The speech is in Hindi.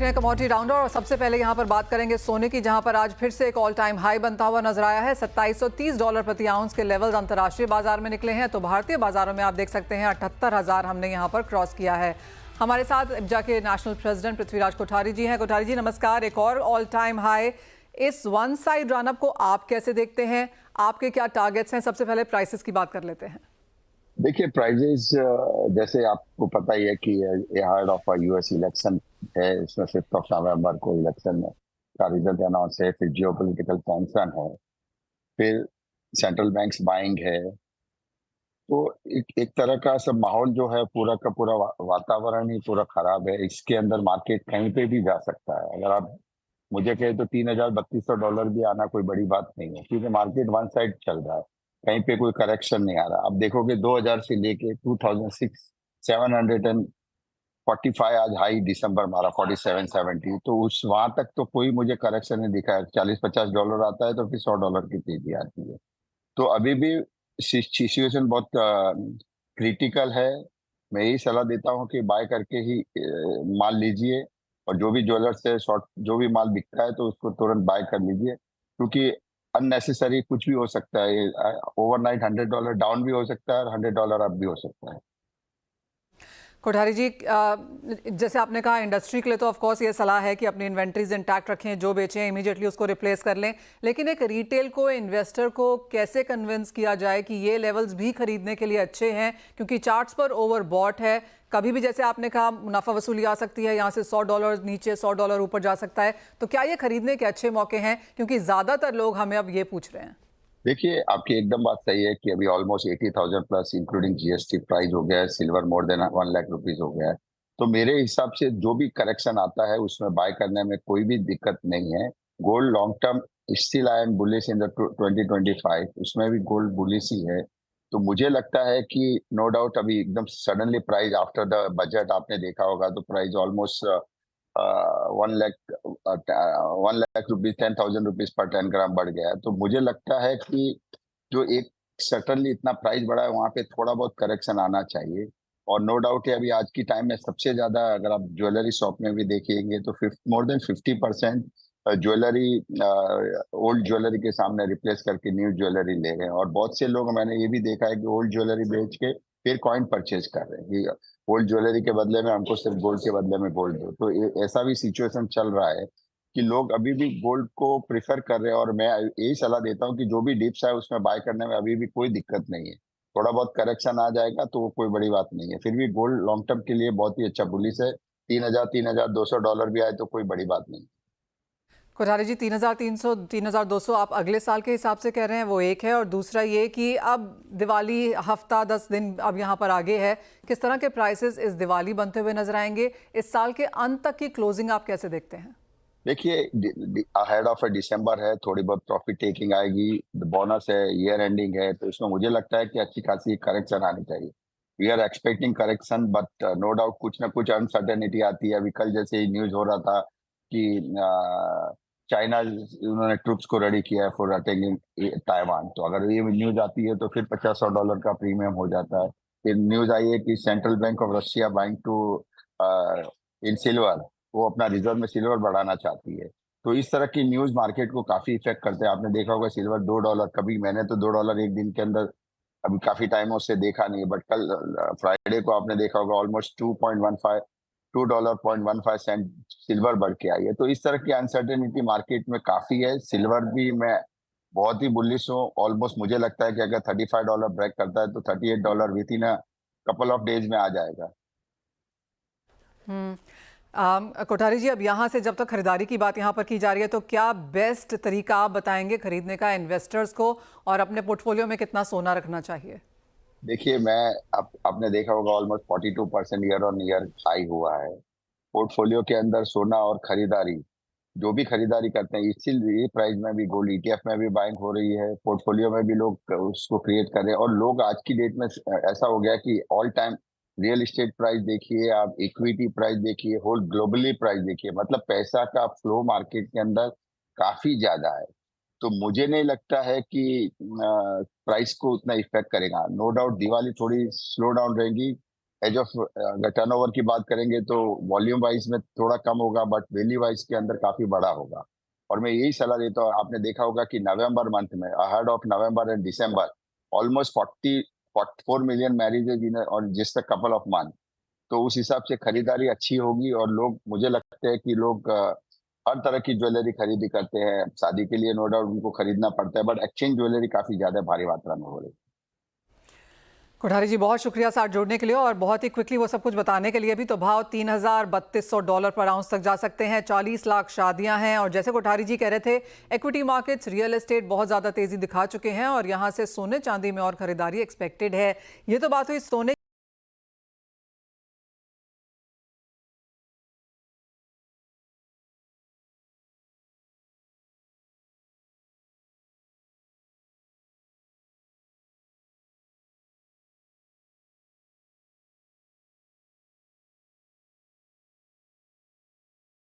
रहे हैं कमोडिटी राउंडर और सबसे पहले यहां पर बात करेंगे सोने की, जहां पर आज फिर से एक ऑल टाइम हाई बनता हुआ नजर आया है। $2730 प्रति आउंस के लेवल्स अंतर्राष्ट्रीय बाजार में निकले हैं, तो भारतीय बाजारों में आप देख सकते हैं 78,000 हमने यहां पर क्रॉस किया है। हमारे साथ जाके नेशनल प्रेसिडेंट पृथ्वीराज कोठारी जी हैं। कोठारी जी नमस्कार। एक और ऑल टाइम हाई, इस वन साइड रनअप को आप कैसे देखते हैं? आपके क्या टारगेट्स हैं? सबसे पहले प्राइसेस की बात कर लेते हैं। देखिए प्राइजेस जैसे आपको पता ही है कि हेड ऑफ यूएस इलेक्शन है, इसमें 5 नवंबर को इलेक्शन का रिजल्ट अनाउंस है, फिर जियोपॉलिटिकल टेंशन है, फिर सेंट्रल बैंक्स बाइंग है। तो एक तरह का सब माहौल जो है पूरा का पूरा वातावरण ही पूरा खराब है। इसके अंदर मार्केट कहीं पे भी जा सकता है। अगर आप मुझे कहे तो $3,3200 भी आना कोई बड़ी बात नहीं है, क्योंकि मार्केट वन साइड चल रहा है, कहीं पे कोई करेक्शन नहीं आ रहा। आप देखोगे 2000 से लेके 2006 745 आज हाई दिसंबर मारा 4770, तो उस वहां तक तो कोई मुझे करेक्शन नहीं दिखा है। $40-50 आता है तो फिर $100 की तेजी आती है। तो अभी भी सिचुएशन बहुत क्रिटिकल है। मैं यही सलाह देता हूँ कि बाय करके ही माल लीजिए, और जो भी ज्वेलर्स से शॉर्ट जो भी माल बिकता है तो उसको तुरंत बाय कर लीजिए, क्योंकि अननेसेसरी कुछ भी हो सकता है। ओवरनाइट $100 डाउन भी हो सकता है और $100 अप भी हो सकता है। कोठारी जी, जैसे आपने कहा इंडस्ट्री के लिए तो ऑफ कोर्स ये सलाह है कि अपनी इन्वेंट्रीज इंटैक्ट रखें, जो बेचें इमीडिएटली उसको रिप्लेस कर लें, लेकिन एक रिटेल को, इन्वेस्टर को कैसे कन्विंस किया जाए कि ये लेवल्स भी खरीदने के लिए अच्छे हैं? क्योंकि चार्ट्स पर ओवरबॉट है, कभी भी जैसे आपने कहा मुनाफा वसूली आ सकती है, यहाँ से $100 नीचे $100 ऊपर जा सकता है, तो क्या ये खरीदने के अच्छे मौके हैं? क्योंकि ज़्यादातर लोग हमें अब ये पूछ रहे हैं। देखिए आपकी एकदम बात सही है कि अभी almost 80,000 plus including GST price हो गया है। Silver more than 1 lakh rupees हो गया है। तो मेरे हिसाब से जो भी करेक्शन आता है उसमें बाय करने में कोई भी दिक्कत नहीं है। Gold long term still I am bullish in the 2025, उसमें भी गोल्ड बुलिश ही है। तो मुझे लगता है कि नो डाउट अभी एकदम suddenly price after the budget आपने देखा होगा तो price almost 1 lakh rupees 10,000 rupees per 10 ग्राम बढ़ गया है। तो मुझे लगता है कि जो एक सडनली इतना प्राइस बढ़ा है वहां पे थोड़ा बहुत करेक्शन आना चाहिए। और नो डाउट है अभी आज की टाइम में सबसे ज्यादा अगर आप ज्वेलरी शॉप में भी देखेंगे तो more than 50% jewellery old jewellery के सामने रिप्लेस करके न्यू ज्वेलरी ले रहे हैं। और बहुत से लोग मैंने ये भी देखा है कि ओल्ड ज्वेलरी बेच के फिर कॉइन परचेज कर रहे हैं कि गोल्ड ज्वेलरी के बदले में हमको सिर्फ गोल्ड के बदले में गोल्ड दो। तो ऐसा भी सिचुएशन चल रहा है कि लोग अभी भी गोल्ड को प्रिफर कर रहे हैं। और मैं यही सलाह देता हूँ कि जो भी डिप्स है उसमें बाय करने में अभी भी कोई दिक्कत नहीं है। थोड़ा बहुत करेक्शन आ जाएगा तो वो कोई बड़ी बात नहीं है। फिर भी गोल्ड लॉन्ग टर्म के लिए बहुत ही अच्छा बुलिस है। 3,000 $3,200 भी आए तो कोई बड़ी बात नहीं। कोठारी जी, 3,300 3,200 आप अगले साल के हिसाब से कह रहे हैं, वो एक है, और दूसरा ये कि अब दिवाली हफ्ता 10 दिन अब यहाँ पर आगे है, किस तरह के प्राइसेस इस दिवाली बनते हुए नजर आएंगे? इस साल के अंत तक की क्लोजिंग आप कैसे देखते हैं? देखिए अहेड ऑफ दिसंबर है, थोड़ी बहुत प्रॉफिट टेकिंग आएगी, बोनस है, ईयर एंडिंग है, तो इसमें मुझे लगता है कि अच्छी खासी करेक्शन आनी चाहिए। We are expecting correction, but no doubt कुछ ना कुछ अनसर्टेनिटी आती है। अभी कल जैसे ही न्यूज हो रहा था कि चाइना उन्होंने ट्रूप्स को रेडी किया है फॉर अटैकिंग ताइवान, तो अगर ये न्यूज आती है तो फिर $50-100 का प्रीमियम हो जाता है। फिर न्यूज आई है कि central bank of Russia buying to in silver, वो अपना रिजर्व में सिल्वर बढ़ाना चाहती है। तो इस तरह की न्यूज मार्केट को काफी इफेक्ट करते हैं। आपने देखा होगा सिल्वर $2, कभी मैंने तो $2 एक दिन के अंदर अभी काफी टाइमों से देखा नहीं है, बट कल फ्राइडे को आपने देखा होगा ऑलमोस्ट 2.15 $2.15 सिल्वर बढ़ के आई है। तो इस तरह की अनसर्टेनिटी मार्केट में काफी है। सिल्वर भी मैं बहुत ही बुलिश हूँ। ऑलमोस्ट मुझे लगता है कि अगर $35 ब्रेक करता है तो $38 with in a couple of days में आ जाएगा। कोठारी जी, अब यहाँ से जब तक खरीदारी की बात यहाँ पर की जा रही है, तो क्या बेस्ट तरीका आप बताएंगे खरीदने का इन्वेस्टर्स को, और अपने पोर्टफोलियो में कितना सोना रखना चाहिए? देखिए मैं आपने देखा होगा almost 42% year on year high हुआ है। पोर्टफोलियो के अंदर सोना और खरीदारी, जो भी खरीदारी करते हैं इसीलिए प्राइस में भी गोल्ड ईटीएफ में भी बाइंग हो रही है, पोर्टफोलियो में भी लोग उसको क्रिएट कर रहे हैं। और लोग आज की डेट में ऐसा हो गया कि all time real estate price देखिए, आप इक्विटी प्राइस देखिए, होल ग्लोबली प्राइस देखिए, मतलब पैसा का फ्लो मार्केट के अंदर काफी ज्यादा है। तो मुझे नहीं लगता है कि प्राइस को उतना इफेक्ट करेगा। नो डाउट दिवाली थोड़ी स्लो डाउन रहेगी, एज ऑफ अगर टर्नओवर की बात करेंगे तो वॉल्यूम वाइज में थोड़ा कम होगा, बट वैल्यू वाइज के अंदर काफी बड़ा होगा। और मैं यही सलाह देता हूँ, आपने देखा होगा कि नवंबर मंथ में ahead of November and December almost 44 million marriages in और just a couple of month. तो उस हिसाब से खरीदारी अच्छी होगी और लोग, मुझे लगता है कि लोग हर तरह की ज्वेलरी खरीदी करते हैं शादी के लिए, नो डाउट उनको खरीदना पड़ता है, बट एक्सचेंज ज्वेलरी काफी ज्यादा भारी मात्रा में हो रही है। कोठारी जी बहुत शुक्रिया साथ जोड़ने के लिए और बहुत ही क्विकली वो सब कुछ बताने के लिए भी। तो भाव $3,3200 पर आउंस तक जा सकते हैं। 40 लाख शादियां हैं और जैसे कोठारी जी कह रहे थे, इक्विटी मार्केट्स, रियल एस्टेट बहुत ज़्यादा तेज़ी दिखा चुके हैं और यहाँ से सोने चांदी में और खरीदारी एक्सपेक्टेड है। ये तो बात हुई सोने